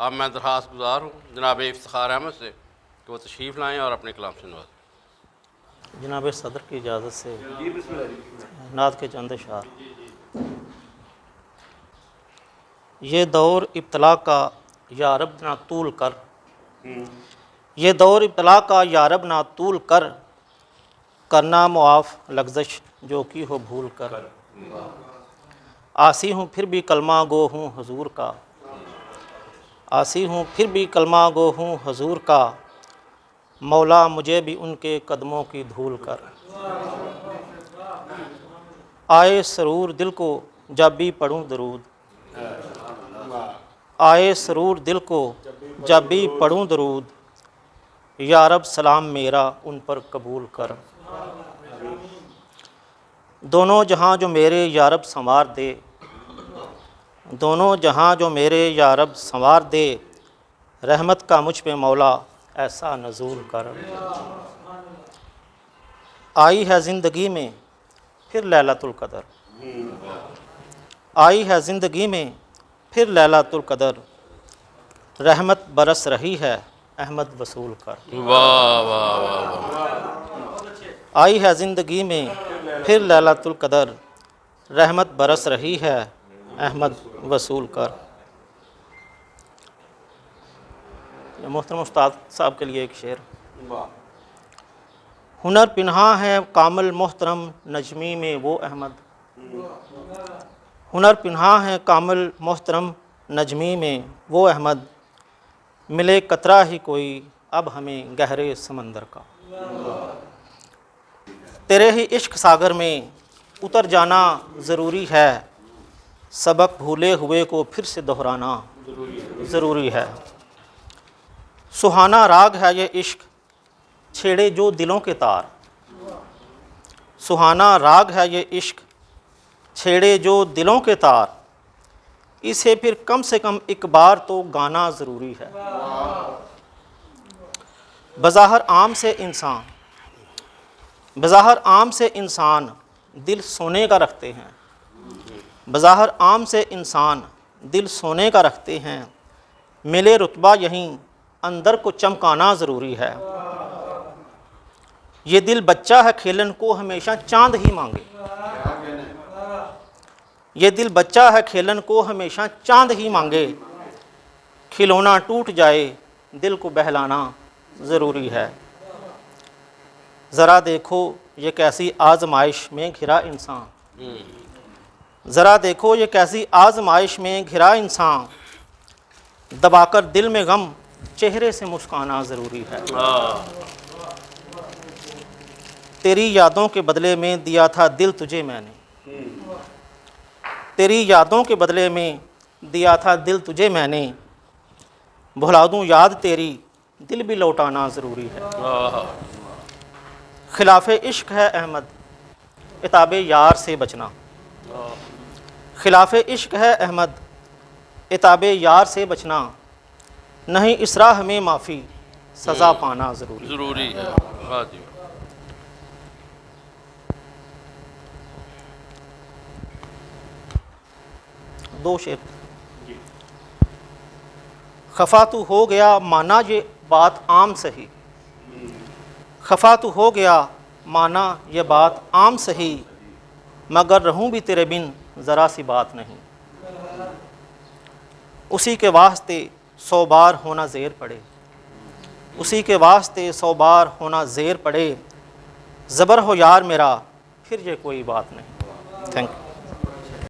اب میں درخواست گزار ہوں جناب افتخار احمد سے کہ وہ تشریف لائیں اور اپنے کلام سے نوازیں۔ جناب صدر کی اجازت سے نعت کے چند اشعار۔ یہ دور ابتلا کا یا رب نہ طول کر، یہ دور ابتلا کا یا رب نہ طول کر، کرنا معاف لغزش جو کی ہو بھول کر۔ آسی ہوں پھر بھی کلمہ گو ہوں حضور کا، آسی ہوں پھر بھی کلمہ گو ہوں حضور کا، مولا مجھے بھی ان کے قدموں کی دھول کر۔ آئے سرور دل کو جب بھی پڑھوں درود، آئے سرور دل کو جب بھی پڑھوں درود، یا رب سلام میرا ان پر قبول کر۔ دونوں جہاں جو میرے یا رب سنوار دے، دونوں جہاں جو میرے یا رب سنوار دے، رحمت کا مجھ پہ مولا ایسا نزول کر۔ آئی ہے زندگی میں پھر لیلۃ القدر، آئی ہے زندگی میں پھر لیلۃ القدر، رحمت برس رہی ہے احمد وصول کر۔ واہ واہ واہ واہ۔ آئی ہے زندگی میں پھر لیلۃ القدر، رحمت برس رہی ہے احمد وصول کر۔ محترم استاد صاحب کے لیے ایک شعر۔ ہنر پنہاں ہے کامل محترم نجمی میں وہ احمد، ہنر پنہاں ہے کامل محترم نجمی میں وہ احمد، ملے قطرہ ہی کوئی اب ہمیں گہرے سمندر کا۔ تیرے ہی عشق ساگر میں اتر جانا ضروری ہے، سبق بھولے ہوئے کو پھر سے دہرانا ضروری ہے۔ سہانا راگ ہے یہ عشق چھیڑے جو دلوں کے تار، سہانا راگ ہے یہ عشق چھیڑے جو دلوں کے تار، اسے پھر کم سے کم ایک بار تو گانا ضروری ہے۔ بظاہر عام سے انسان، بظاہر عام سے انسان دل سونے کا رکھتے ہیں، بظاہر عام سے انسان دل سونے کا رکھتے ہیں، ملے رتبہ یہیں اندر کو چمکانا ضروری ہے۔ یہ دل بچہ ہے کھیلن کو ہمیشہ چاند ہی مانگے، یہ دل بچہ ہے کھیلن کو ہمیشہ چاند ہی مانگے، کھلونا ٹوٹ جائے دل کو بہلانا ضروری ہے۔ ذرا دیکھو یہ کیسی آزمائش میں گھرا انسان، ذرا دیکھو یہ کیسی آزمائش میں گھرا انسان، دبا کر دل میں غم چہرے سے مسکانا ضروری ہے۔ تیری یادوں کے بدلے میں دیا تھا دل تجھے میں نے، تیری یادوں کے بدلے میں دیا تھا دل تجھے میں نے، بھلا دوں یاد تیری دل بھی لوٹانا ضروری ہے۔ خلاف عشق ہے احمد عتاب یار سے بچنا، خلاف عشق ہے احمد عتاب یار سے بچنا، نہیں اس راہ میں معافی سزا پانا ضروری ہے۔ واہ جی۔ دو شعر۔ خفا تو ہو گیا مانا یہ بات عام سہی، خفا تو ہو گیا مانا یہ بات عام سہی، مگر رہوں بھی تیرے بن ذرا سی بات نہیں، اسی کے واسطے 100 بار ہونا زیر پڑے، اسی کے واسطے 100 بار ہونا زیر پڑے، زبر ہو یار میرا پھر یہ کوئی بات نہیں۔ Thank you.